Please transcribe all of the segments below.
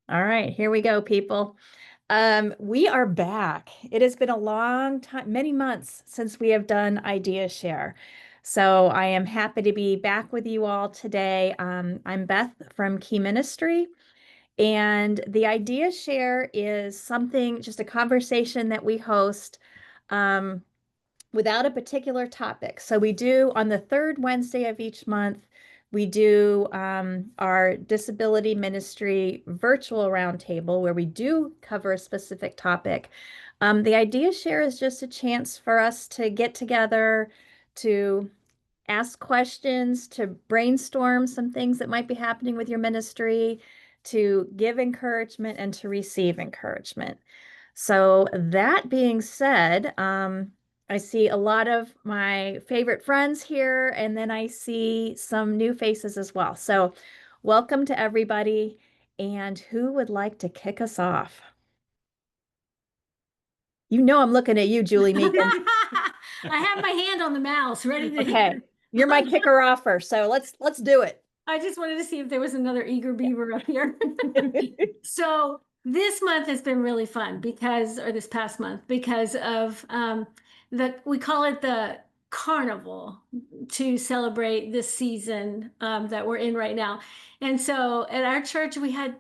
All right, here we go, people. We are back. It has been a long time, many months since we have done Idea Share. So I am happy to be back with you all today. I'm Beth from Key Ministry, and the Idea Share is something, just a conversation that we host um, without a particular topic. So we do on the third Wednesday of each month, we do our disability ministry virtual roundtable where we do cover a specific topic. The Idea Share is just a chance for us to get together, to ask questions, to brainstorm some things that might be happening with your ministry, to give encouragement and to receive encouragement. So that being said, I see a lot of my favorite friends here, and then I see some new faces as well. So welcome to everybody. And who would like to kick us off? You know I'm looking at you, Julie Meekin. I have my hand on the mouse ready to Okay, you're my kicker offer, so let's do it. I just wanted to see if there was another eager beaver up here. So this month has been really fun or this past month, because of we call it the carnival to celebrate this season that we're in right now. And so at our church,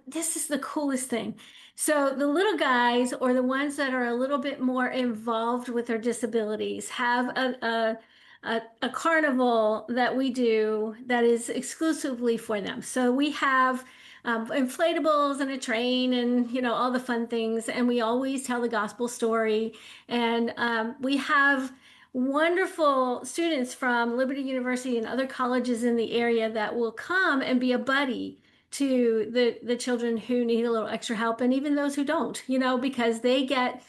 this is the coolest thing. So the little guys, or the ones that are a little bit more involved with their disabilities, have a carnival that we do that is exclusively for them. So we have inflatables and a train and all the fun things, and we always tell the gospel story. And we have wonderful students from Liberty University and other colleges in the area that will come and be a buddy to the children who need a little extra help, and even those who don't, because they get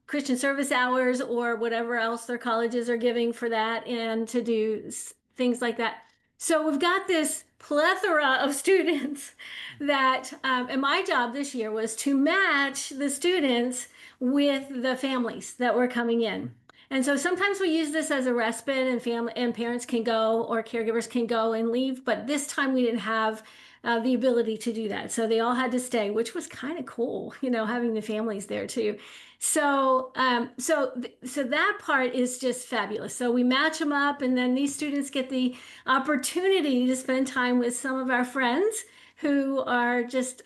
Christian service hours or whatever else their colleges are giving for that, and to do things like that. So we've got this plethora of students that, and my job this year was to match the students with the families that were coming in. And so sometimes we use this as a respite, and family and parents can go, or caregivers can go and leave. But this time we didn't have the ability to do that. So they all had to stay, which was kind of cool, having the families there too. So, so that part is just fabulous. So we match them up, and then these students get the opportunity to spend time with some of our friends who are just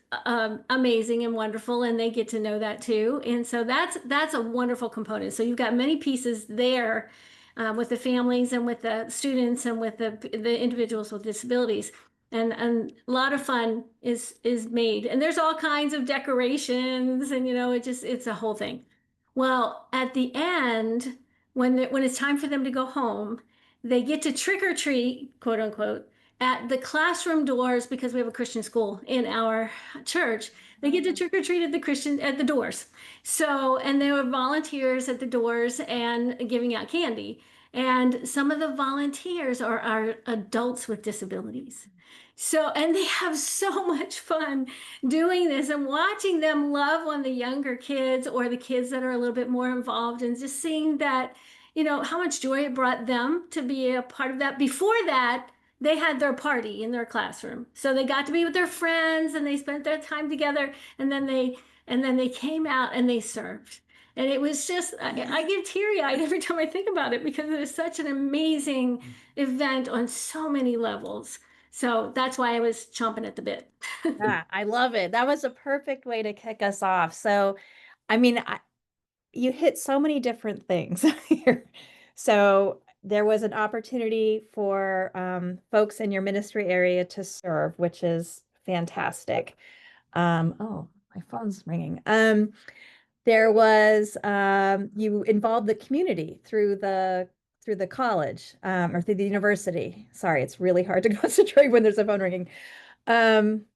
amazing and wonderful, and they get to know that too. And so that's a wonderful component. So you've got many pieces there with the families and with the students and with the individuals with disabilities. And a lot of fun is made, and there's all kinds of decorations, and it's a whole thing. Well, at the end, when it's time for them to go home, they get to trick or treat, quote unquote, at the classroom doors, because we have a Christian school in our church. They get to trick or treat at the doors. So, and there were volunteers at the doors and giving out candy. And some of the volunteers are adults with disabilities. So, and they have so much fun doing this and watching them love on the younger kids, or the kids that are a little bit more involved, and just seeing that, how much joy it brought them to be a part of that. Before that, they had their party in their classroom. So they got to be with their friends, and they spent their time together, and then they came out and they served. And it was just, I get teary-eyed every time I think about it, because it was such an amazing event on so many levels. So that's why I was chomping at the bit. Yeah, I love it. That was a perfect way to kick us off. So, I mean, you hit so many different things here. So there was an opportunity for folks in your ministry area to serve, which is fantastic. Oh, my phone's ringing. There was you involved the community through the college or through the university. Sorry, it's really hard to concentrate when there's a phone ringing. Um,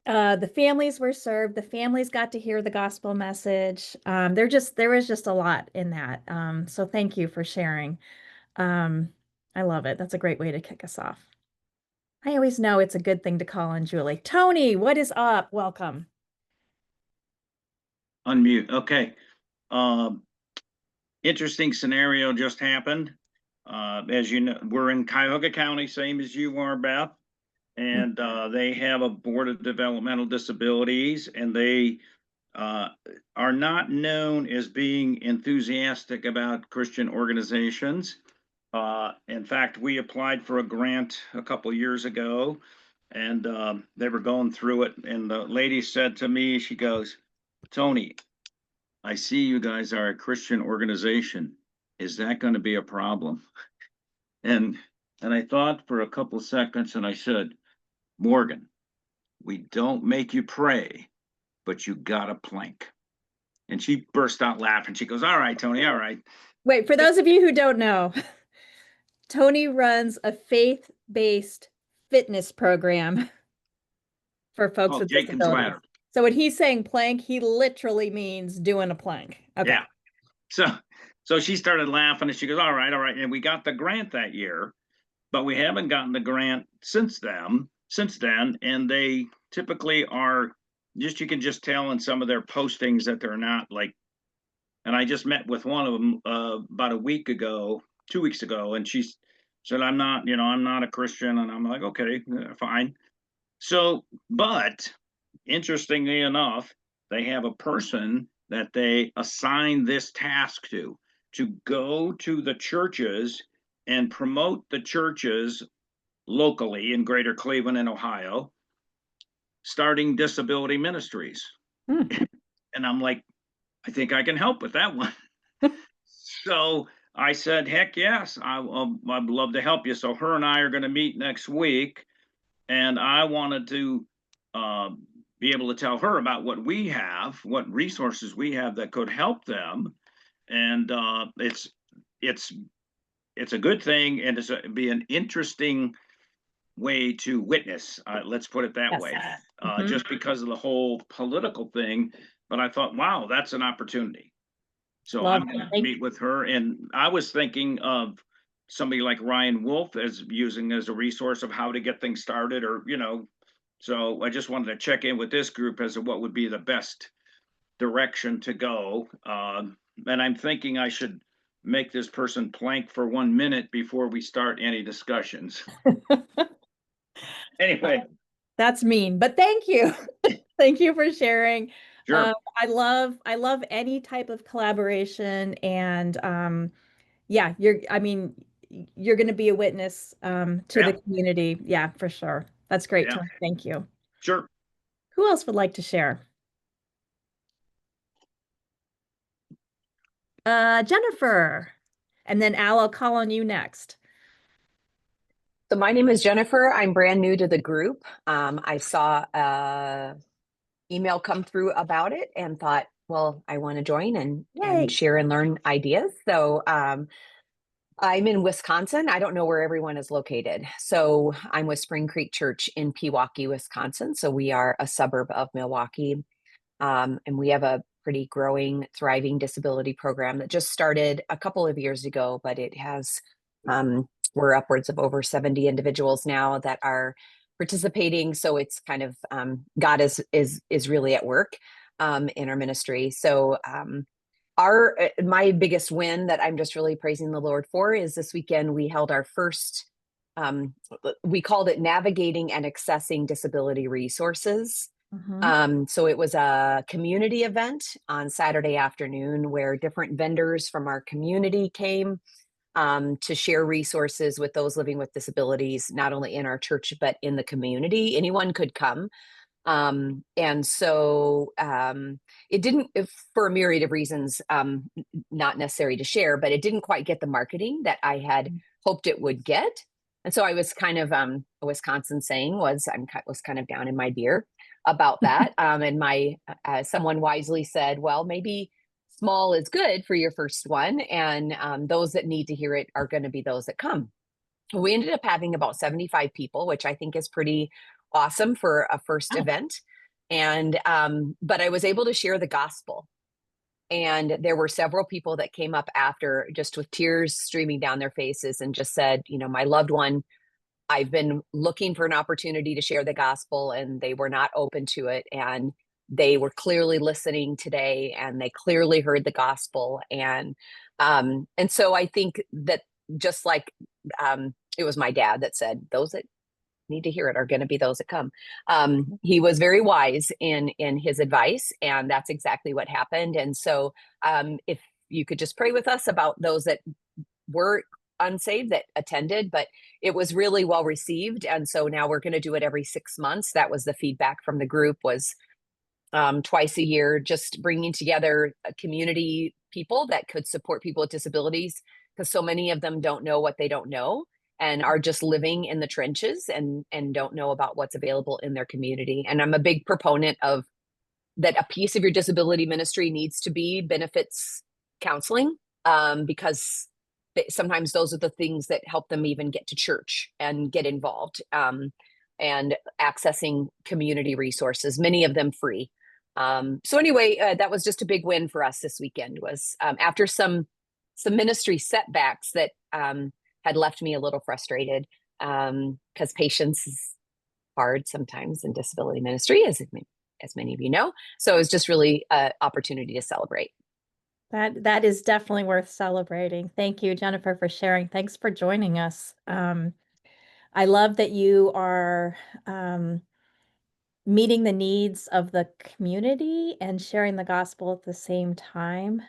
the families were served. The families got to hear the gospel message. There was just a lot in that. So thank you for sharing. Um, I love it. That's a great way to kick us off. I always know it's a good thing to call on Julie. Tony, what is up? Welcome. Unmute. Okay. Um, Interesting scenario just happened. As you know, we're in Cuyahoga County, same as you are, Beth. and they have a board of developmental disabilities, and they are not known as being enthusiastic about Christian organizations. In fact, we applied for a grant a couple years ago, and they were going through it, and the lady said to me, she goes, "Tony, I see you guys are a Christian organization. Is that going to be a problem?" And I thought for a couple seconds, and I said, "Morgan, we don't make you pray, but you gotta plank." And she burst out laughing. She goes, "All right, Tony, all right." Wait, for those of you who don't know, Tony runs a faith-based fitness program for folks Oh, with Jacob's disabilities. Ladder. So when he's saying plank, he literally means doing a plank. Okay. Yeah. So she started laughing, and she goes, "All right, all right." And we got the grant that year, but we haven't gotten the grant since then. And they typically are just, you can just tell in some of their postings that they're not like, and I just met with one of them about a week ago, 2 weeks ago, and she said, "I'm not, I'm not a Christian." And I'm like, "Okay, fine." So, but interestingly enough, they have a person that they assign this task to go to the churches and promote the churches locally in Greater Cleveland and Ohio, starting disability ministries. Hmm. And I'm like, I think I can help with that one. So I said, heck yes, I'd love to help you. So her and I are going to meet next week, and I wanted to be able to tell her about what we have, what resources we have that could help them. And it's a good thing, and be an interesting way to witness. Let's put it that Yes. way. Mhm. Just because of the whole political thing, but I thought, wow, that's an opportunity. So Love I'm it. going to Thank- meet with her, and I was thinking of somebody like Ryan Wolf as using as a resource of how to get things started, or so I just wanted to check in with this group as to what would be the best direction to go. And I'm thinking I should make this person plank for 1 minute before we start any discussions. Anyway, That's mean, but thank you. Thank you for sharing. sure. I love any type of collaboration, and yeah, you're going to be a witness to Yeah. the community. Yeah, for sure. That's great, Yeah. Tony. Thank you. Sure. Who else would like to share? Jennifer, and then Al, I'll call on you next. So my name is Jennifer. I'm brand new to the group. I saw a email come through about it and thought, well, I want to join Yay. and share and learn ideas. So I'm in Wisconsin. I don't know where everyone is located. So I'm with Spring Creek Church in Pewaukee, Wisconsin. So we are a suburb of Milwaukee. And we have a pretty growing, thriving disability program that just started a couple of years ago, but it has, we're upwards of over 70 individuals now that are participating. So it's kind of, God is really at work in our ministry. So my biggest win that I'm just really praising the Lord for is this weekend we held our first, we called it Navigating and Accessing Disability Resources. So it was a community event on Saturday afternoon where different vendors from our community came to share resources with those living with disabilities, not only in our church, but in the community. Anyone could come. And so it didn't, for a myriad of reasons, not necessary to share, but it didn't quite get the marketing that I had hoped it would get. And so I was kind of, a Wisconsin saying was, was kind of down in my beer about that. And someone wisely said, well, maybe small is good for your first one. And those that need to hear it are going to be those that come. We ended up having about 75 people, which I think is pretty awesome for a first event. And, but I was able to share the gospel. And there were several people that came up after just with tears streaming down their faces and just said, my loved one, I've been looking for an opportunity to share the gospel and they were not open to it. And they were clearly listening today and they clearly heard the gospel. And so I think that just like it was my dad that said, those that need to hear it are going to be those that come. He was very wise in his advice, and that's exactly what happened. And so if you could just pray with us about those that were unsaved that attended, but it was really well received. And so now we're going to do it every 6 months. That was the feedback from the group, was twice a year, just bringing together a community people that could support people with disabilities, because so many of them don't know what they don't know and are just living in the trenches and don't know about what's available in their community. And I'm a big proponent of that. A piece of your disability ministry needs to be benefits counseling, because sometimes those are the things that help them even get to church and get involved, and accessing community resources, many of them free. So anyway, that was just a big win for us this weekend, was after some ministry setbacks that had left me a little frustrated, because patience is hard sometimes in disability ministry, as many of you know. So it was just really an opportunity to celebrate. That is definitely worth celebrating. Thank you, Jennifer, for sharing. Thanks for joining us. I love that you are meeting the needs of the community and sharing the gospel at the same time.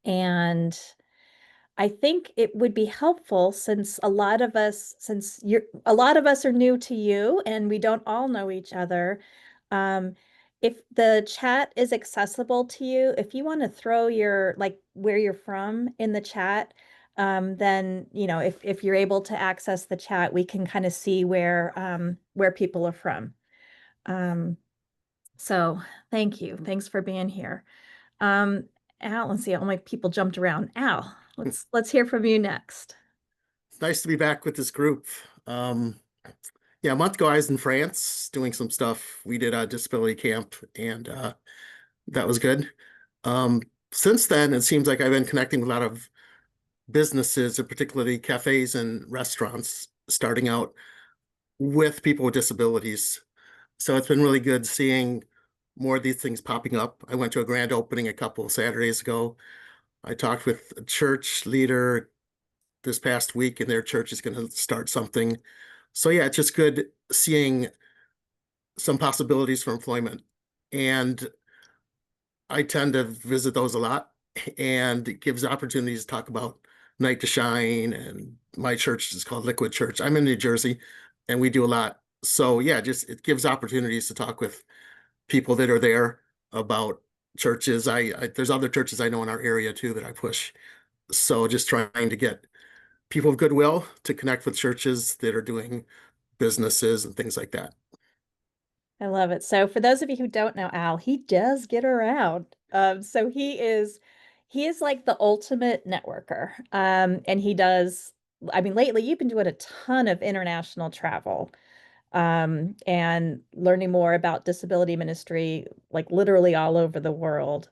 And I think it would be helpful, since a lot of us are new to you and we don't all know each other. If the chat is accessible to you, if you want to throw your, like, where you're from in the chat, then, if you're able to access the chat, we can kind of see where people are from. So thank you. Thanks for being here. Al, let's see, all my people jumped around. Al, let's hear from you next. It's nice to be back with this group. Yeah, a month ago I was in France doing some stuff. We did a disability camp, and that was good. Since then, it seems like I've been connecting with a lot of businesses, and particularly cafes and restaurants, starting out with people with disabilities. So it's been really good seeing more of these things popping up. I went to a grand opening a couple of Saturdays ago. I talked with a church leader this past week, and their church is going to start something. So yeah, it's just good seeing some possibilities for employment. And I tend to visit those a lot, and it gives opportunities to talk about Night to Shine, and my church is called Liquid Church. I'm in New Jersey, and we do a lot. So yeah, just it gives opportunities to talk with people that are there about churches. There's other churches I know in our area too that I push. So just trying to get people of goodwill to connect with churches that are doing businesses and things like that. I love it. So for those of you who don't know Al, he does get around. So he is like the ultimate networker. And he does, I mean, lately you've been doing a ton of international travel, and learning more about disability ministry, like literally all over the world.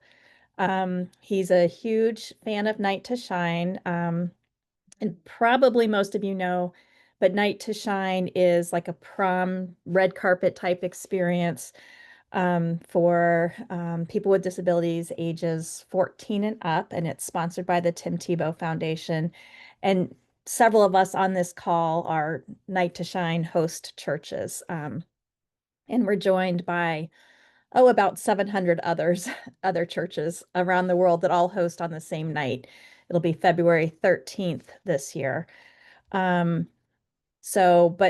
He's a huge fan of Night to Shine. And probably most of you know, but Night to Shine is like a prom red carpet type experience, for people with disabilities ages 14 and up, and it's sponsored by the Tim Tebow Foundation. And several of us on this call are Night to Shine host churches, and we're joined by about 700 other churches around the world that all host on the same night. It'll be February 13th this year. But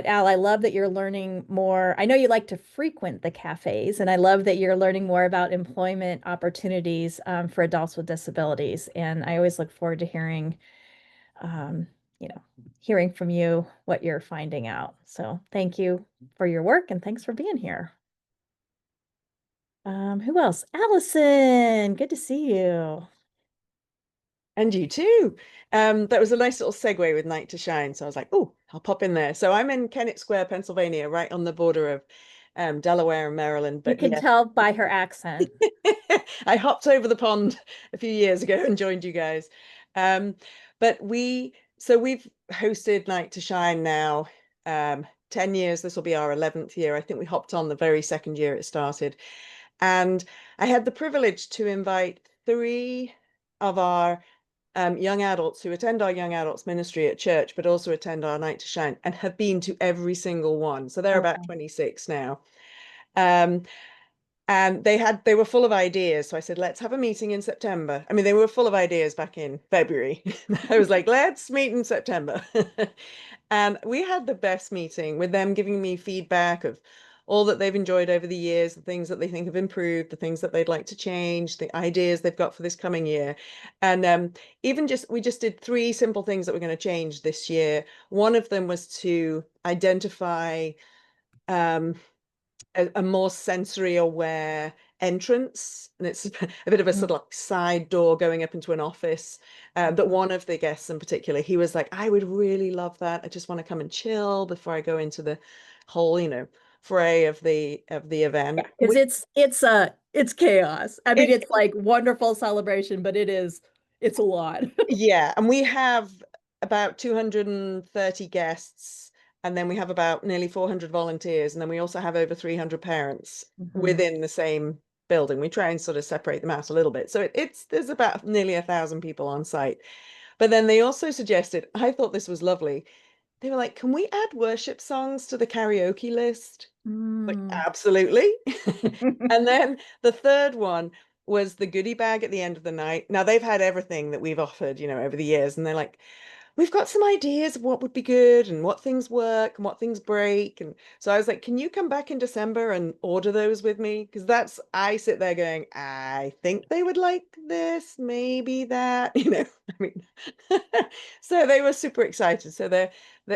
Al, I love that you're learning more. I know you like to frequent the cafes, and I love that you're learning more about employment opportunities for adults with disabilities. And I always look forward to hearing from you what you're finding out. So thank you for your work, and thanks for being here. Who else? Allison, good to see you. And you too. That was a nice little segue with Night to Shine. So I was like, oh, I'll pop in there. So I'm in Kennett Square, Pennsylvania, right on the border of Delaware and Maryland. But you can tell by her accent. I hopped over the pond a few years ago and joined you guys. But we've hosted Night to Shine now 10 years. This will be our 11th year. I think we hopped on the very second year it started. And I had the privilege to invite 3 of our young adults who attend our young adults ministry at church, but also attend our Night to Shine and have been to every single one. So they're about 26 now. And they were full of ideas. So I said, let's have a meeting in September. I mean, they were full of ideas back in February. I was like, let's meet in September. And we had the best meeting with them giving me feedback of all that they've enjoyed over the years, the things that they think have improved, the things that they'd like to change, the ideas they've got for this coming year. And we just did 3 simple things that we're going to change this year. One of them was to identify a more sensory aware entrance, and it's a bit of a sort of like side door going up into an office. But one of the guests in particular, he was like, I would really love that. I just want to come and chill before I go into the whole, fray of the event. Because it's chaos. I mean, it's like wonderful celebration, but it's a lot. Yeah, and we have about 230 guests. And then we have about nearly 400 volunteers. And then we also have over 300 parents within the same building. We try and sort of separate them out a little bit. So there's about nearly 1,000 people on site. But then they also suggested, I thought this was lovely. They were like, can we add worship songs to the karaoke list? Like, absolutely. And then the third one was the goodie bag at the end of the night. Now they've had everything that we've offered, over the years. And they're like, we've got some ideas of what would be good and what things work and what things break. And so I was like, can you come back in December and order those with me? Because I sit there going, I think they would like this, maybe that, I mean, so they were super excited. So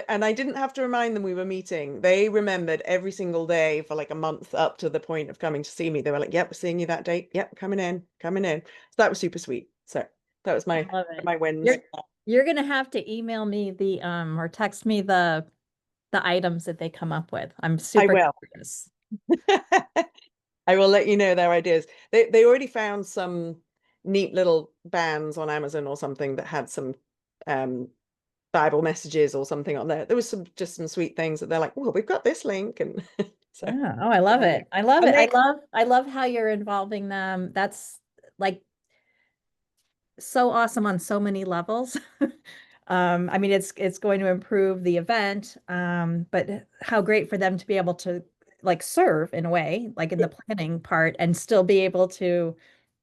and I didn't have to remind them we were meeting. They remembered every single day for like a month up to the point of coming to see me. They were like, yep, we're seeing you that date. Yep, coming in. So that was super sweet. So that was my wins. You're gonna have to email me or text me the items that they come up with. I'm super curious. I will let you know their ideas. They already found some neat little bands on Amazon or something that had some Bible messages or something on there. There was just some sweet things that they're like, well, we've got this link, and so yeah. Oh, I love it. I love it. I love how you're involving them. That's like so awesome on so many levels. I mean, it's going to improve the event, but how great for them to be able to like serve in a way, like in the planning part, and still be able to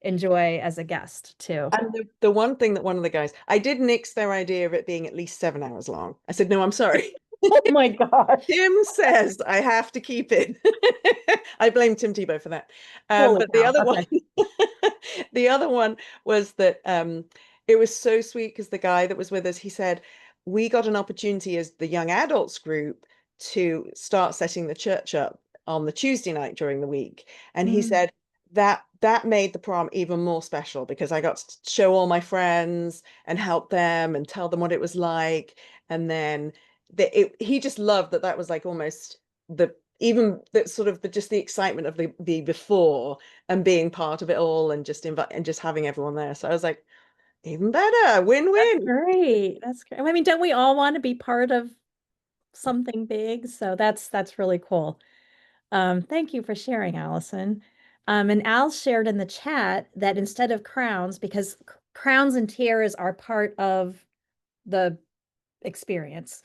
enjoy as a guest too. And the one thing that one of the guys, I did nix their idea of it being at least 7 hours long. I said, no, I'm sorry. Oh my gosh. Tim says I have to keep it. I blame Tim Tebow for that. But the other one, the other one was that it was so sweet because the guy that was with us, he said, we got an opportunity as the young adults group to start setting the church up on the Tuesday night during the week. And he said that made the prom even more special because I got to show all my friends and help them and tell them what it was like. And then he just loved that was like almost just the excitement of the before and being part of it all and just having everyone there. So I was like, even better, win-win. That's great. I mean, don't we all want to be part of something big? So that's really cool. Thank you for sharing, Allison. And Al shared in the chat that instead of crowns, because crowns and tiaras are part of the experience,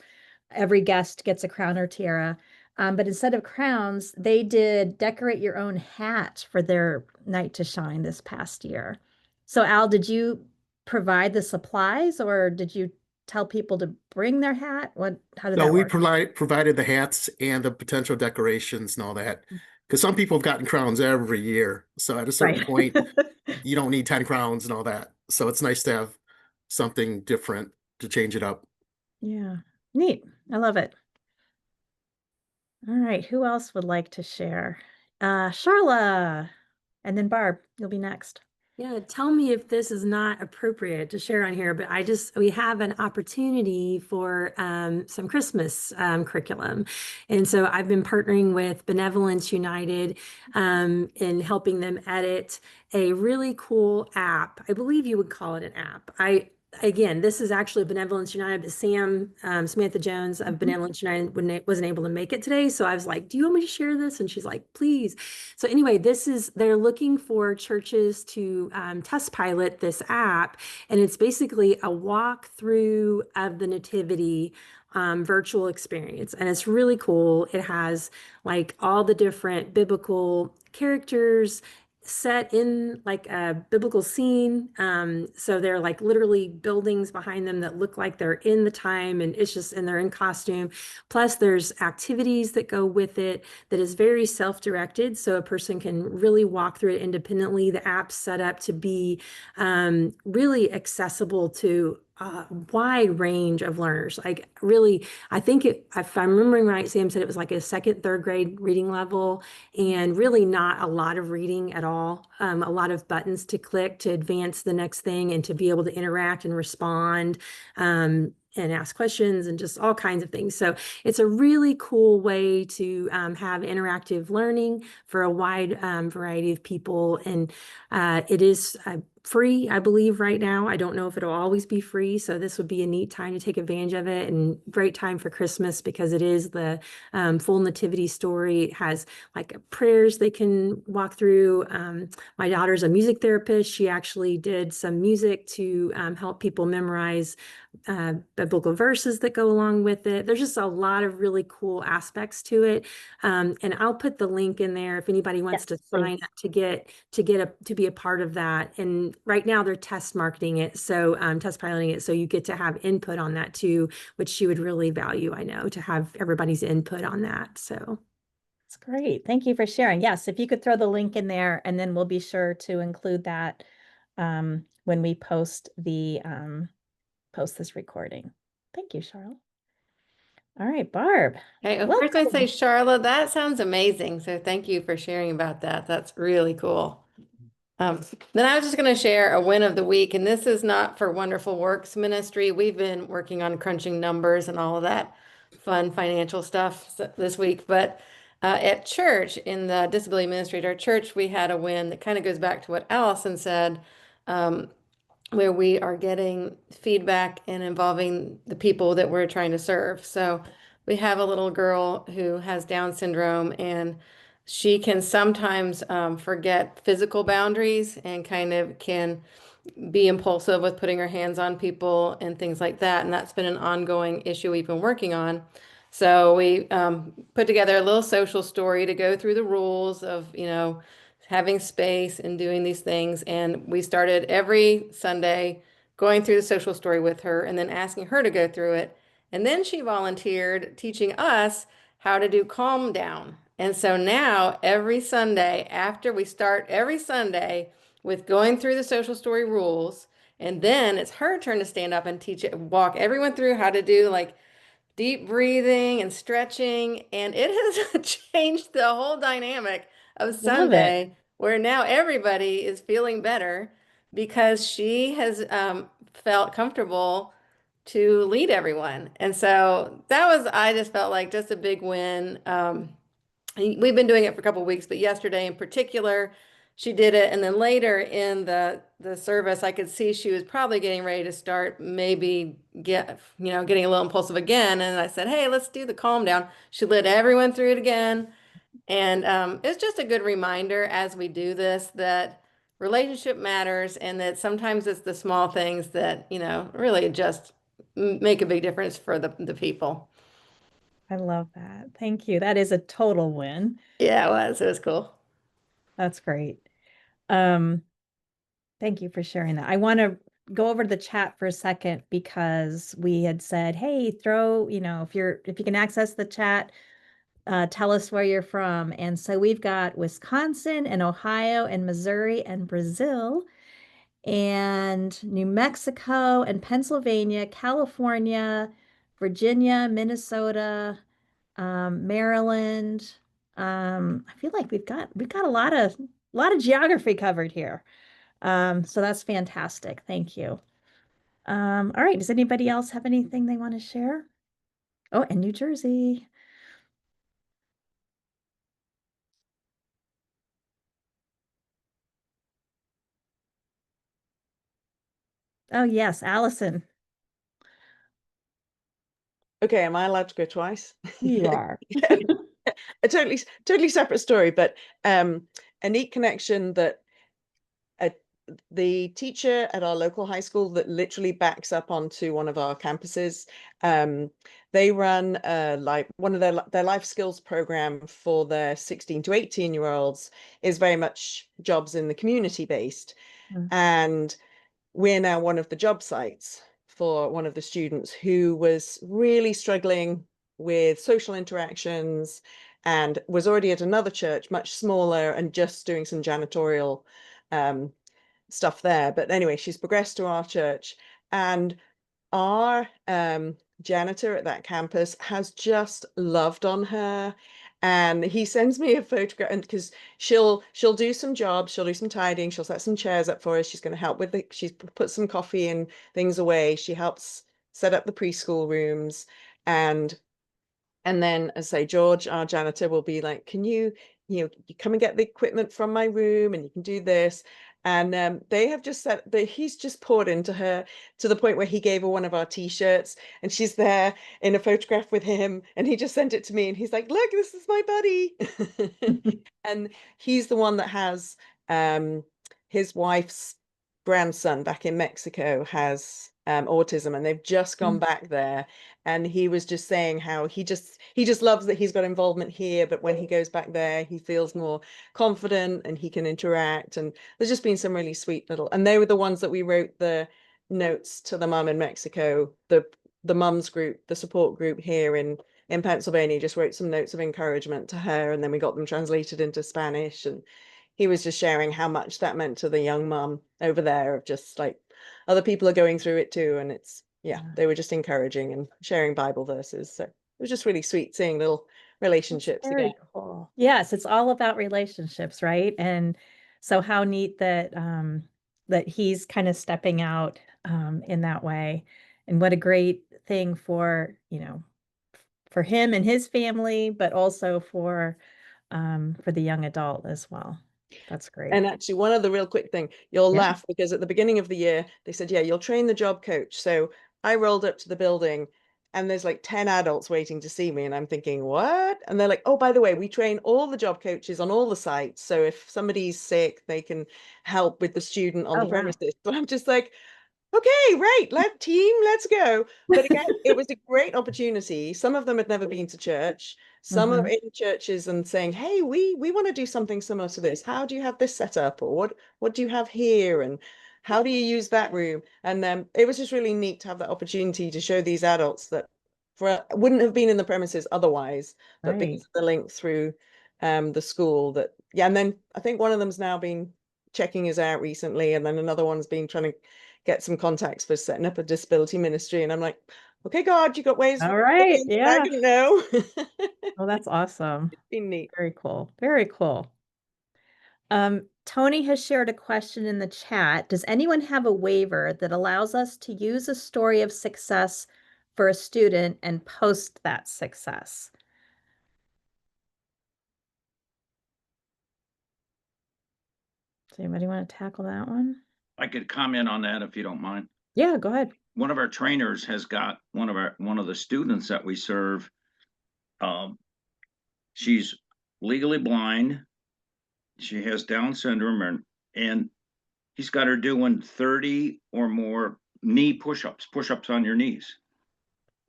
every guest gets a crown or tiara. But instead of crowns, they did decorate your own hat for their Night to Shine this past year. So Al, did you provide the supplies or did you tell people to bring their hat? How did that work? We provided the hats and the potential decorations and all that. Because some people have gotten crowns every year. So at a certain point, you don't need 10 crowns and all that. So it's nice to have something different to change it up. Yeah, neat. I love it. All right, who else would like to share? Charla, and then Barb, you'll be next. Yeah, tell me if this is not appropriate to share on here, but we have an opportunity for some Christmas curriculum. And so I've been partnering with Benevolence United in helping them edit a really cool app. I believe you would call it an app. again, this is actually Benevolence United, but Samantha Jones of Benevolence United wasn't able to make it today. So I was like, do you want me to share this? And she's like, please. So anyway, they're looking for churches to test pilot this app. And it's basically a walkthrough of the Nativity virtual experience. And it's really cool. It has like all the different biblical characters set in like a biblical scene. So they're like literally buildings behind them that look like they're in the time, and they're in costume. Plus there's activities that go with it that is very self-directed. So a person can really walk through it independently. The app's set up to be really accessible to a wide range of learners. Like really, I think if I'm remembering right, Sam said it was like a second, third grade reading level, and really not a lot of reading at all. A lot of buttons to click to advance the next thing and to be able to interact and respond. And ask questions and just all kinds of things. So it's a really cool way to have interactive learning for a wide variety of people. And it is free, I believe, right now. I don't know if it'll always be free. So this would be a neat time to take advantage of it, and great time for Christmas because it is the full nativity story. It has like prayers they can walk through. My daughter's a music therapist. She actually did some music to help people memorize biblical verses that go along with it. There's just a lot of really cool aspects to it. And I'll put the link in there if anybody wants to sign up to be a part of that. And right now they're test marketing it. So test piloting it. So you get to have input on that too, which she would really value, I know, to have everybody's input on that. So That's great. Thank you for sharing. Yes, if you could throw the link in there, and then we'll be sure to include that when we post this recording. Thank you, Charlotte. All right, Barb. Hey, of course I say, welcome. Charlotte, that sounds amazing. So thank you for sharing about that. That's really cool. Then I was just going to share a win of the week, and this is not for Wonderful Works Ministry. We've been working on crunching numbers and all of that fun financial stuff this week, but at church, in the disability ministry at our church, we had a win that kind of goes back to what Allison said, where we are getting feedback and involving the people that we're trying to serve. So we have a little girl who has Down syndrome, and she can sometimes forget physical boundaries and kind of can be impulsive with putting her hands on people and things like that. And that's been an ongoing issue we've been working on. So we put together a little social story to go through the rules of, having space and doing these things. And we started every Sunday going through the social story with her and then asking her to go through it. And then she volunteered teaching us how to do calm down. And so now every Sunday, after we start every Sunday with going through the social story rules, and then it's her turn to stand up and walk everyone through how to do like deep breathing and stretching. And it has changed the whole dynamic of Sunday, where now everybody is feeling better because she has felt comfortable to lead everyone. And so I just felt like just a big win. We've been doing it for a couple of weeks, but yesterday in particular, she did it. And then later in the service, I could see she was probably getting ready to start maybe getting a little impulsive again. And I said, hey, let's do the calm down. She led everyone through it again. And it's just a good reminder as we do this that relationship matters, and that sometimes it's the small things that, really just make a big difference for the people. I love that. Thank you. That is a total win. Yeah, it was. It was cool. That's great. Thank you for sharing that. I want to go over to the chat for a second because we had said, hey, throw, if you can access the chat, tell us where you're from. And so we've got Wisconsin and Ohio and Missouri and Brazil and New Mexico and Pennsylvania, California, Virginia, Minnesota, Maryland. I feel like we've got a lot of geography covered here. So that's fantastic. Thank you. All right. Does anybody else have anything they want to share? Oh, and New Jersey. Oh, yes, Allison. Okay, am I allowed to go twice? You are. A totally separate story, but a neat connection that the teacher at our local high school that literally backs up onto one of our campuses, they run like one of their life skills program for their 16 to 18-year-olds is very much jobs in the community based. Mm. And we're now one of the job sites for one of the students who was really struggling with social interactions and was already at another church, much smaller, and just doing some janitorial stuff there. But anyway, she's progressed to our church, and our janitor at that campus has just loved on her. And he sends me a photograph, and because she'll do some jobs, she'll do some tidying, she'll set some chairs up for us, she's going to help with the, she's put some coffee and things away, she helps set up the preschool rooms, and then, as I say, George, our janitor, will be like, can you come and get the equipment from my room, and you can do this. And they have just said that he's just poured into her to the point where he gave her one of our t-shirts, and she's there in a photograph with him, and he just sent it to me, and he's like, look, this is my buddy. And he's the one that has his wife's grandson back in Mexico has autism, and they've just gone back there. And he was just saying how he just loves that he's got involvement here, but when he goes back there, he feels more confident and he can interact. And there's just been some really sweet little, and they were the ones that we wrote the notes to the mum in Mexico, the mums group, the support group here in Pennsylvania, just wrote some notes of encouragement to her, and then we got them translated into Spanish. And he was just sharing how much that meant to the young mum over there, of just like other people are going through it too. And it's, yeah, they were just encouraging and sharing Bible verses. So it was just really sweet seeing little relationships Very again. cool. Yes, it's all about relationships, right? And so how neat that that he's kind of stepping out in that way. And what a great thing for, for him and his family, but also for the young adult as well. That's great. And actually, one other real quick thing, you'll Yeah. laugh, because at the beginning of the year, they said, yeah, you'll train the job coach. So I rolled up to the building, and there's like 10 adults waiting to see me. And I'm thinking, what? And they're like, oh, by the way, we train all the job coaches on all the sites. So if somebody's sick, they can help with the student on Oh, the wow. premises. So I'm just like, okay, right, let's go. But again, it was a great opportunity. Some of them had never been to church. Some are in churches and saying, hey, we want to do something similar to this. How do you have this set up? Or what do you have here? And how do you use that room? And it was just really neat to have that opportunity to show these adults that wouldn't have been in the premises otherwise, but because of the link through the school, that, yeah. And then I think one of them's now been checking us out recently, and then another one's been trying to get some contacts for setting up a disability ministry. And I'm like, okay, God, you got ways. All right. I Yeah. didn't know. Oh, that's awesome. It's been neat. Very cool. Very cool. Tony has shared a question in the chat. Does anyone have a waiver that allows us to use a story of success for a student and post that success? Does anybody want to tackle that one? I could comment on that if you don't mind. Yeah, go ahead. One of our trainers has got one of the students that we serve. She's legally blind. She has Down syndrome, and he's got her doing 30 or more knee push-ups on your knees.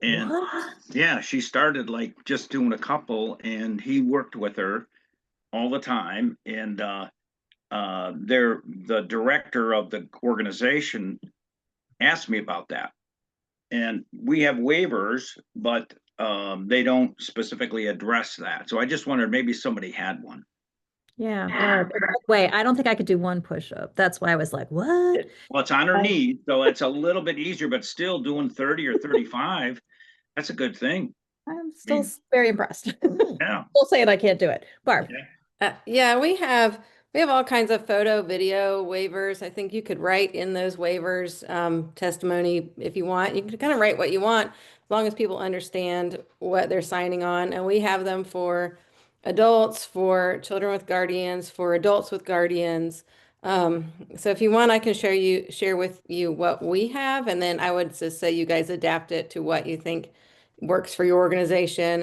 And What? yeah, she started like just doing a couple, and he worked with her all the time. And the director of the organization asked me about that. And we have waivers, but they don't specifically address that. So I just wondered, maybe somebody had one. Yeah. Barb. By the way, I don't think I could do one push-up. That's why I was like, what? Well, it's on her knees, so it's a little bit easier, but still doing 30 or 35, that's a good thing. I'm still very impressed. Yeah. Still saying I can't do it. Barb. Yeah, we have all kinds of photo, video waivers. I think you could write in those waivers testimony if you want. You can kind of write what you want as long as people understand what they're signing on. And we have them for adults, for children with guardians, for adults with guardians. So if you want, I can share with you what we have, and then I would just say you guys adapt it to what you think works for your organization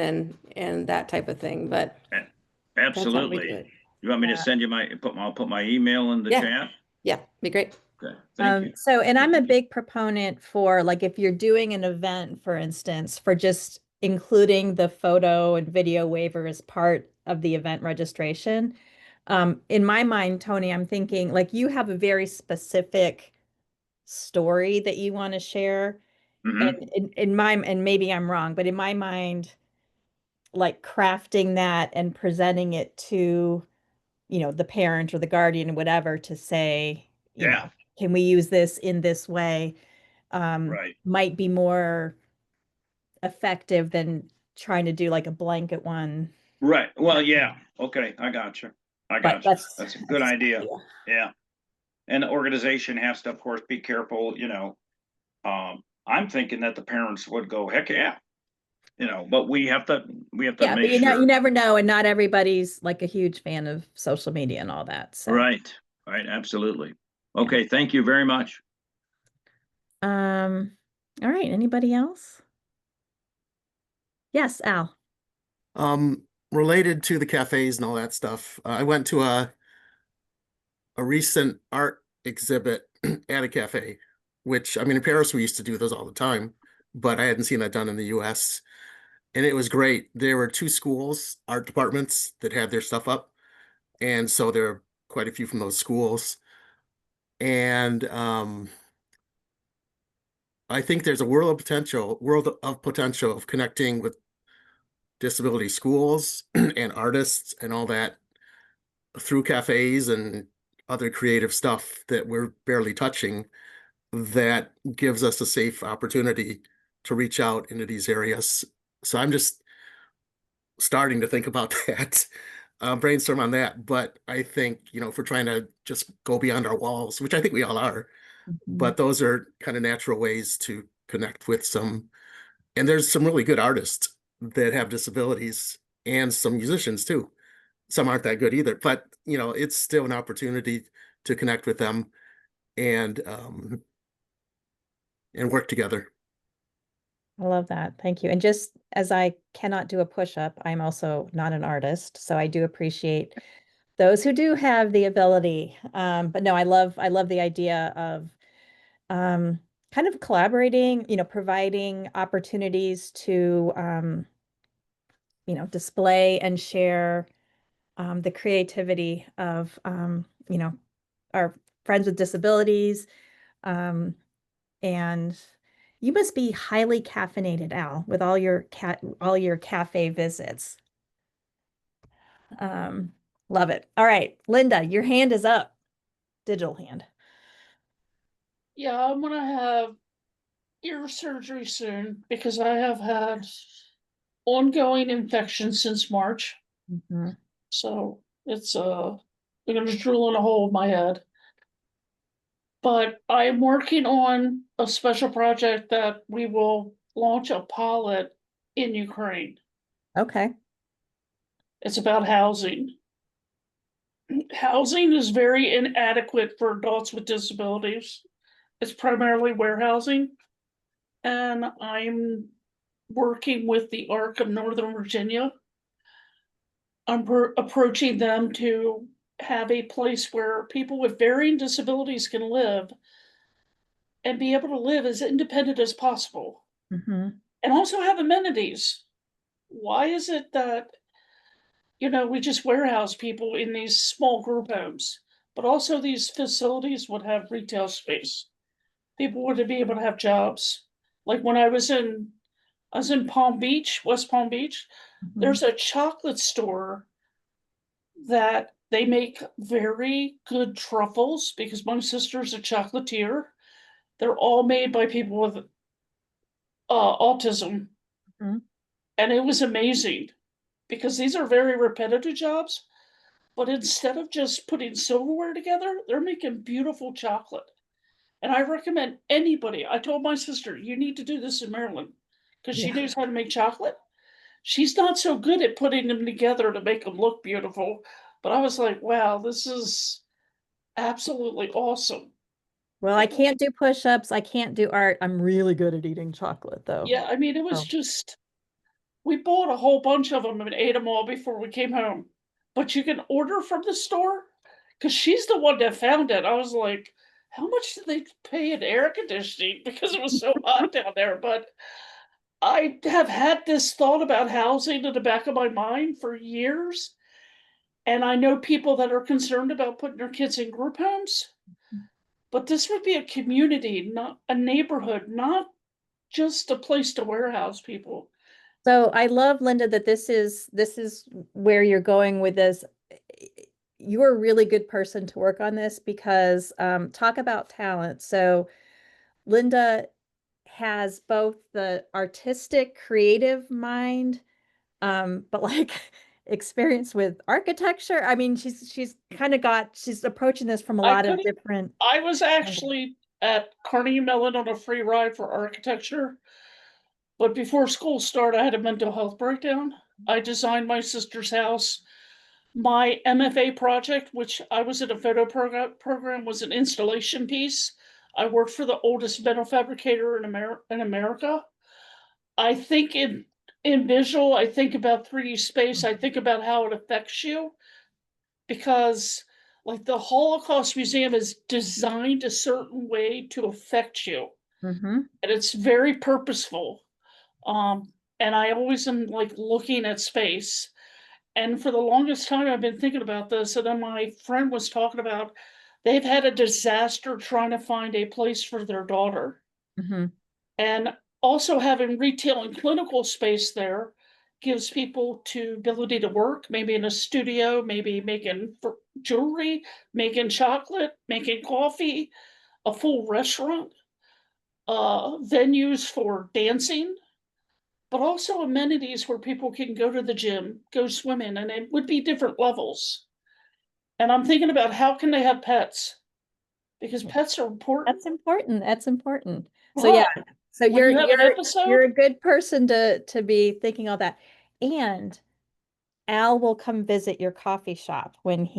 and that type of thing. But that's how we do Absolutely. it. You want me to Yeah. send you I'll put my email in the Yeah. chat? Yeah, be great. Okay, thank you. So, and I'm a big proponent for, like, if you're doing an event, for instance, for just including the photo and video waiver as part of the event registration. In my mind, Tony, I'm thinking like you have a very specific story that you want to share. Mhm. And in my, and maybe I'm wrong, but in my mind, like crafting that and presenting it to, the parent or the guardian or whatever to say, Yeah. can we use this in this way? Right. Might be more effective than trying to do like a blanket one. Right. Well, yeah. Okay, I got you. I But got you. That's a good idea. Yeah. And the organization has to, of course, be careful, I'm thinking that the parents would go, heck yeah. But we have to Yeah, but make you sure. never know, and not everybody's like a huge fan of social media and all that. So Right, absolutely. Okay, thank you very much. all right, anybody else? Yes, Al. Related to the cafes and all that stuff, I went to a recent art exhibit at a cafe, which, I mean, in Paris, we used to do those all the time, but I hadn't seen that done in the US. And it was great. There were two schools, art departments that had their stuff up. And so there are quite a few from those schools. And I think there's a world of potential of connecting with disability schools and artists and all that through cafes and other creative stuff that we're barely touching, that gives us a safe opportunity to reach out into these areas. So I'm just starting to think about that, brainstorm on that. But I think, if we're trying to just go beyond our walls, which I think we all are, but those are kind of natural ways to connect with and there's some really good artists that have disabilities and some musicians too. Some aren't that good either, but it's still an opportunity to connect with them and work together. I love that. Thank you. And just as I cannot do a push-up, I'm also not an artist, so I do appreciate those who do have the ability. But no, I love the idea of kind of collaborating, providing opportunities to display and share the creativity of our friends with disabilities. And you must be highly caffeinated, Al, with all your cafe visits. Love it. All right, Linda, your hand is up. Digital hand. Yeah, I'm gonna have ear surgery soon because I have had ongoing infection since March. Mhm. So it's they're gonna drill in a hole in my head. But I am working on a special project that we will launch a pilot in Ukraine. Okay. It's about housing. Housing is very inadequate for adults with disabilities. It's primarily warehousing. And I'm working with the ARC of Northern Virginia. I'm approaching them to have a place where people with varying disabilities can live and be able to live as independent as possible Mhm. and also have amenities. Why is it that, we just warehouse people in these small group homes, but also these facilities would have retail space? People would be able to have jobs. Like when I was in Palm Beach, West Palm Beach, Mhm. there's a chocolate store that they make very good truffles because my sister's a chocolatier. They're all made by people with autism. Mhm. And it was amazing because these are very repetitive jobs. But instead of just putting silverware together, they're making beautiful chocolate. And I recommend anybody. I told my sister, you need to do this in Maryland because she Yeah. knows how to make chocolate. She's not so good at putting them together to make them look beautiful. But I was like, wow, this is absolutely awesome. Well, I can't do push-ups. I can't do art. I'm really good at eating chocolate though. Yeah, I mean, it was Oh. just, we bought a whole bunch of them and ate them all before we came home. But you can order from the store, because she's the one that found it. I was like, how much did they pay in air conditioning? Because it was so hot down there. But I have had this thought about housing in the back of my mind for years. And I know people that are concerned about putting their kids in group homes. But this would be a community, not a neighborhood, not just a place to warehouse people. So I love, Linda, that this is where you're going with this. You're a really good person to work on this because talk about talent. So Linda has both the artistic, creative mind, but like experience with architecture. I mean, she's approaching this from a lot of different. I was actually at Carnegie Mellon on a free ride for architecture. But before school started, I had a mental health breakdown. I designed my sister's house. My MFA project, which I was in a photo program, was an installation piece. I worked for the oldest metal fabricator in America. I think in visual, I think about 3D space. I think about how it affects you, because like the Holocaust Museum is designed a certain way to affect you, and it's very purposeful. And I always am like looking at space. And for the longest time, I've been thinking about this. And then my friend was talking about they've had a disaster trying to find a place for their daughter. And also having retail and clinical space there gives people to ability to work, maybe in a studio, maybe making jewelry, making chocolate, making coffee, a full restaurant, venues for dancing, but also amenities where people can go to the gym, go swimming, and it would be different levels. And I'm thinking about how can they have pets? Because pets are important. That's important. That's important. So yeah, so When you have an episode? you're a good person to be thinking all that. And Al will come visit your coffee shop when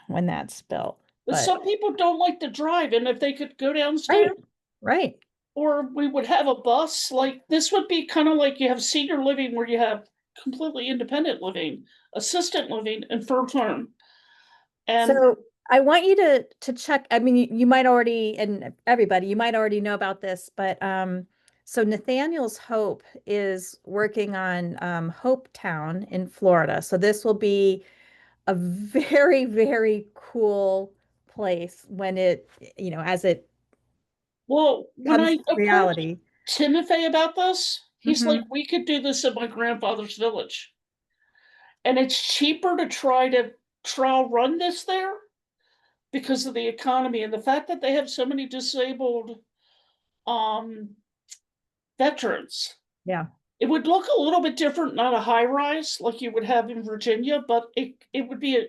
that's built. But some people don't like to drive, and if they could go Right, downstairs, right. or we would have a bus, like this would be kind of like you have senior living where you have completely independent living, assistant living, and firm term. And So I want you to check. I mean, you might already, and everybody, you might already know about this, but so Nathaniel's Hope is working on Hope Town in Florida. So this will be a very, very cool place when it, as it well, when I comes to approached reality. Timothy about this, he's like, we could do this at my grandfather's village. And it's cheaper to try to trial run this there because of the economy and the fact that they have so many disabled veterans. Yeah. It would look a little bit different, not a high rise like you would have in Virginia, but it would be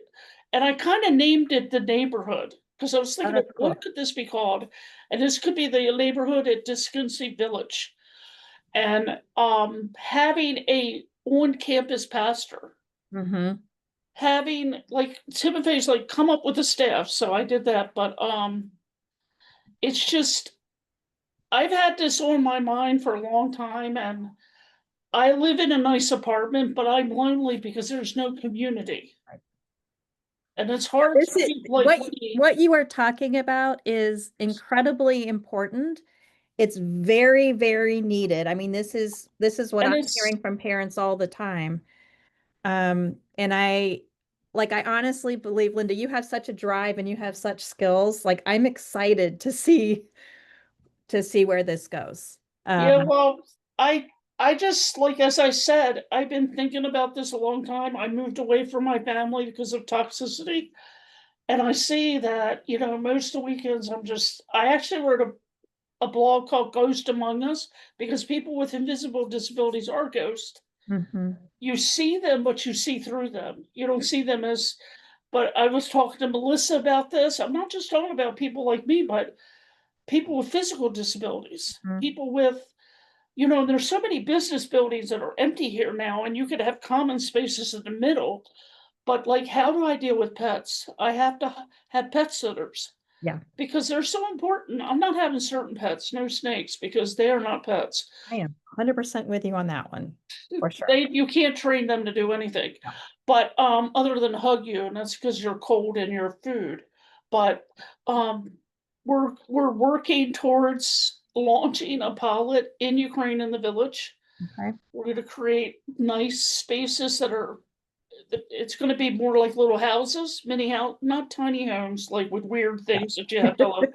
and I kind of named it the neighborhood because I was thinking, that's cool. what could this be called? And this could be the neighborhood at Disconcy Village. And having a on-campus pastor, having like Timothy's like come up with a staff, so I did that. But it's just I've had this on my mind for a long time, and I live in a nice apartment, but I'm lonely because there's no community. And it's hard This to is be like me. what you are talking about is incredibly important. It's very, very needed. I mean, this is what And I'm it's hearing from parents all the time. And I honestly believe, Linda, you have such a drive and you have such skills. Like I'm excited to see where this goes. yeah, well, I just like as I said, I've been thinking about this a long time. I moved away from my family because of toxicity. And I see that, most of the weekends I actually wrote a blog called Ghost Among Us because people with invisible disabilities are ghosts. You see them, but you see through them. You don't see them as, but I was talking to Melissa about this. I'm not just talking about people like me, but people with physical disabilities, people with, there's so many business buildings that are empty here now, and you could have common spaces in the middle, But like, how do I deal with pets? I have to have pet sitters. Yeah. Because they're so important. I'm not having certain pets, no snakes, because they are not pets. I am 100% with you on that one, for sure. You can't train them to do anything. No. But other than hug you, and that's because you're cold in your food. But we're working towards launching a pilot in Ukraine in the village. Okay. We're going to create nice spaces that are. It's going to be more like little houses, mini house, not tiny homes, like with weird things that you have to look.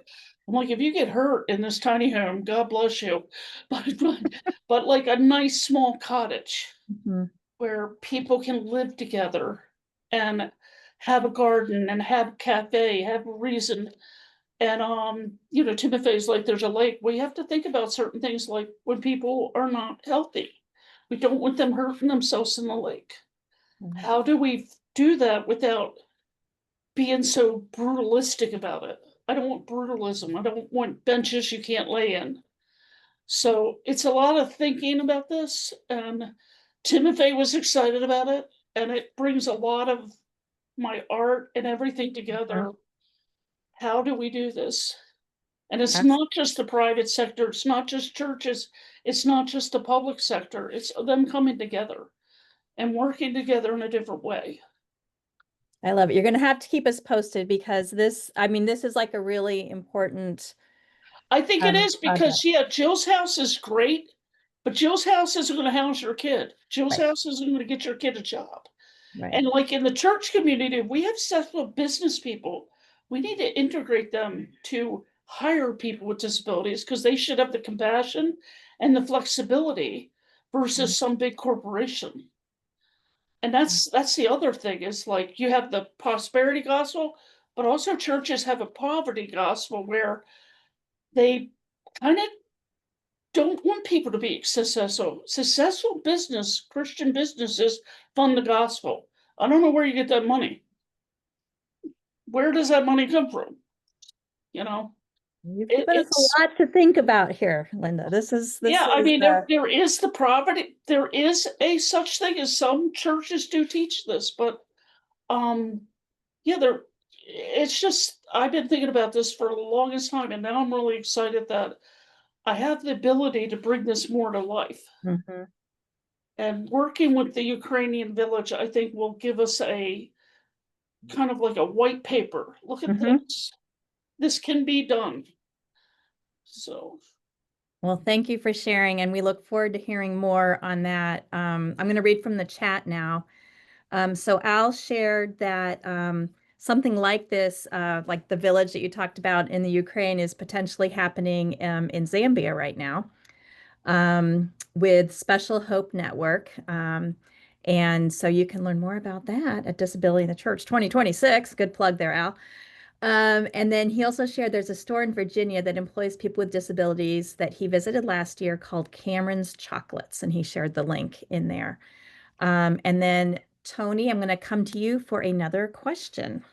I'm like, if you get hurt in this tiny home, God bless you. But like a nice small cottage Mhm. where people can live together and have a garden and have a cafe, have a reason. And you know, Timothy's like, there's a lake. We have to think about certain things, like when people are not healthy. We don't want them hurting themselves in the lake. Mhm. How do we do that without being so brutalistic about it? I don't want brutalism. I don't want benches you can't lay in. So it's a lot of thinking about this, and Timothy was excited about it, and it brings a lot of my art and everything together. How do we do this? And it's not just the private sector, it's not just churches, it's not just the public sector, it's them coming together and working together in a different way. I love it. You're going to have to keep us posted because this, I mean, this is like a really important. I think it is because, project. yeah, Jill's house is great, but Jill's house isn't going to house your kid. Jill's Right. house isn't going to get your kid a job. Right. And like in the church community, we have several business people. We need to integrate them to hire people with disabilities because they should have the compassion and the flexibility versus some big corporation. And that's the other thing is like you have the prosperity gospel, but also churches have a poverty gospel where they kind of don't want people to be successful. Successful business, Christian businesses fund the gospel. I don't know where you get that money. Where does that money come from? You know, You've it, given us it's a lot to think about here, Linda. This is yeah. I mean, there is the poverty. There is a such thing as some churches do teach this, but yeah, there. It's just I've been thinking about this for the longest time, and now I'm really excited that I have the ability to bring this more to life. Mhm. And working with the Ukrainian village, I think will give us a kind of like a white paper. Look at Mhm. this. This can be done. So, Well, thank you for sharing, and we look forward to hearing more on that. I'm going to read from the chat now. So Al shared that something like this, like the village that you talked about in the Ukraine, is potentially happening in Zambia right now with Special Hope Network. And so you can learn more about that at Disability in the Church 2026. Good plug there, Al. And then he also shared there's a store in Virginia that employs people with disabilities that he visited last year called Cameron's Chocolates, and he shared the link in there. And then Tony, I'm going to come to you for another question.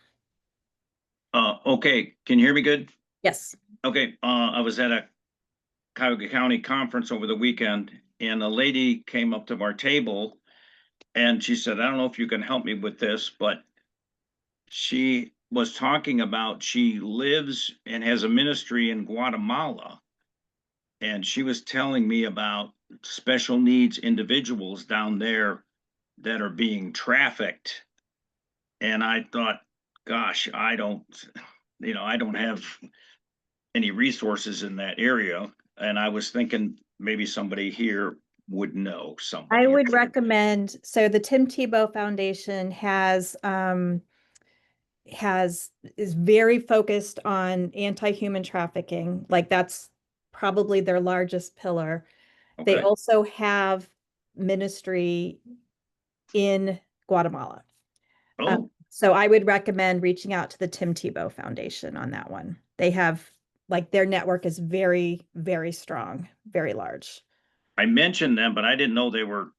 Okay, can you hear me good? Yes. Okay, I was at a Cuyahoga County conference over the weekend, and a lady came up to our table, and she said, I don't know if you can help me with this, but she was talking about she lives and has a ministry in Guatemala. And she was telling me about special needs individuals down there that are being trafficked. And I thought, gosh, I don't have any resources in that area. And I was thinking maybe somebody here would know somebody. I would recommend, so the Tim Tebow Foundation is very focused on anti-human trafficking. Like that's probably their largest pillar. They Okay. also have ministry in Guatemala. Oh, So I would recommend reaching out to the Tim Tebow Foundation on that one. They have, like, their network is very, very strong, very large. I mentioned them, but I didn't know they were.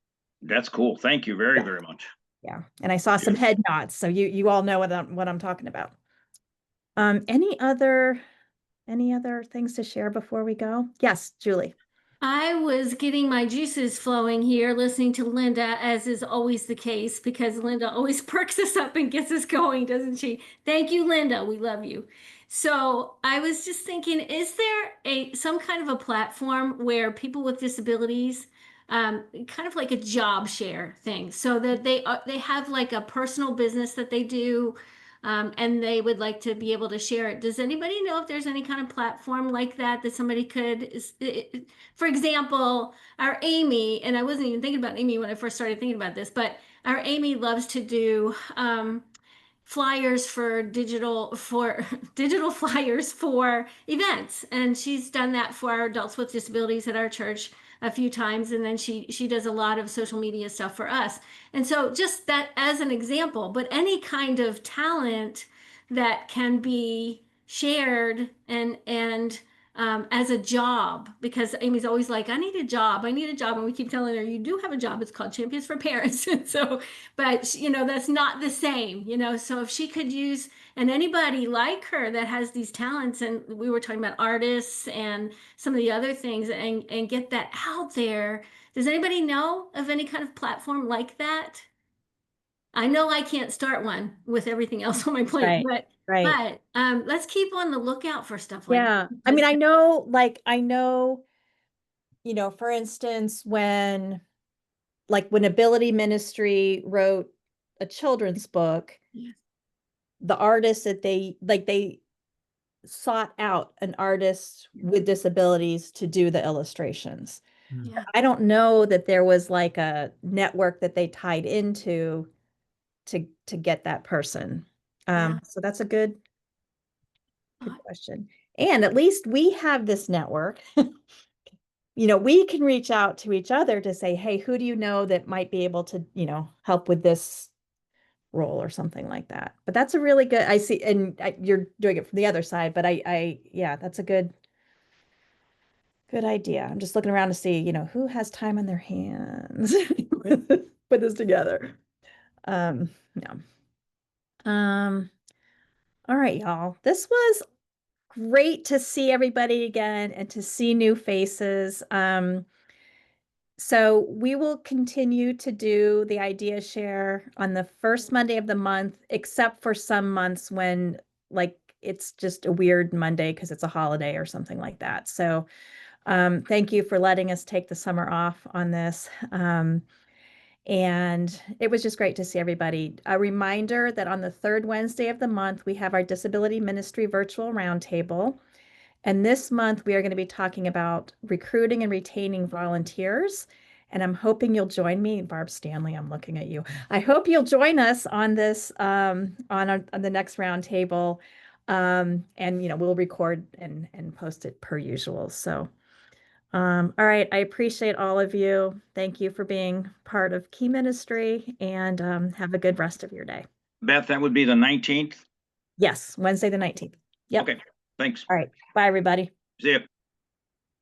That's cool. Thank you very, Yeah. very much. Yeah. And I saw some Yes. head nods, so you all know what I'm talking about. Any other things to share before we go? Yes, Julie. I was getting my juices flowing here, listening to Linda, as is always the case, because Linda always perks us up and gets us going, doesn't she? Thank you, Linda. We love you. So I was just thinking, is there some kind of a platform where people with disabilities, kind of like a job share thing, so that they have like a personal business that they do, and they would like to be able to share it. Does anybody know if there's any kind of platform like that somebody could, for example, our Amy, and I wasn't even thinking about Amy when I first started thinking about this, but our Amy loves to do flyers for digital flyers for events, and she's done that for our adults with disabilities at our church a few times, and then she does a lot of social media stuff for us. And so just that as an example, but any kind of talent that can be shared and as a job, because Amy's always like, I need a job, and we keep telling her, you do have a job, it's called Champions for Parents. And so, but you know, that's not the same, you know. So if she could use, and anybody like her that has these talents, and we were talking about artists and some of the other things, and get that out there. Does anybody know of any kind of platform like that? I know I can't start one with everything else on my plate, Right. but let's keep on the lookout for stuff like Yeah. that. I mean, I know, you know, for instance, when Ability Ministry wrote a children's book, Yes. the artists that they sought out an artist with disabilities to do the illustrations. Yeah. I don't know that there was like a network that they tied into to get that person. Yeah. So that's a good question. And at least we have this network. You know, we can reach out to each other to say, hey, who do you know that might be able to, you know, help with this role or something like that. But that's a really good, I see, and you're doing it from the other side, but yeah, that's a good idea. I'm just looking around to see, you know, who has time on their hands put this together. Yeah. All right, y'all. This was great to see everybody again and to see new faces. So we will continue to do the idea share on the first Monday of the month, except for some months when like it's just a weird Monday because it's a holiday or something like that. So thank you for letting us take the summer off on this. And it was just great to see everybody. A reminder that on the third Wednesday of the month, we have our Disability Ministry Virtual Roundtable. And this month, we are going to be talking about recruiting and retaining volunteers. And I'm hoping you'll join me, Barb Stanley, I'm looking at you. I hope you'll join us on this, on the next roundtable. And, you know, we'll record and post it per usual. So, all right, I appreciate all of you. Thank you for being part of Key Ministry, and have a good rest of your day. Beth, that would be the 19th? Yes, Wednesday the 19th. Yep. Okay, thanks. All right. Bye, everybody. See ya.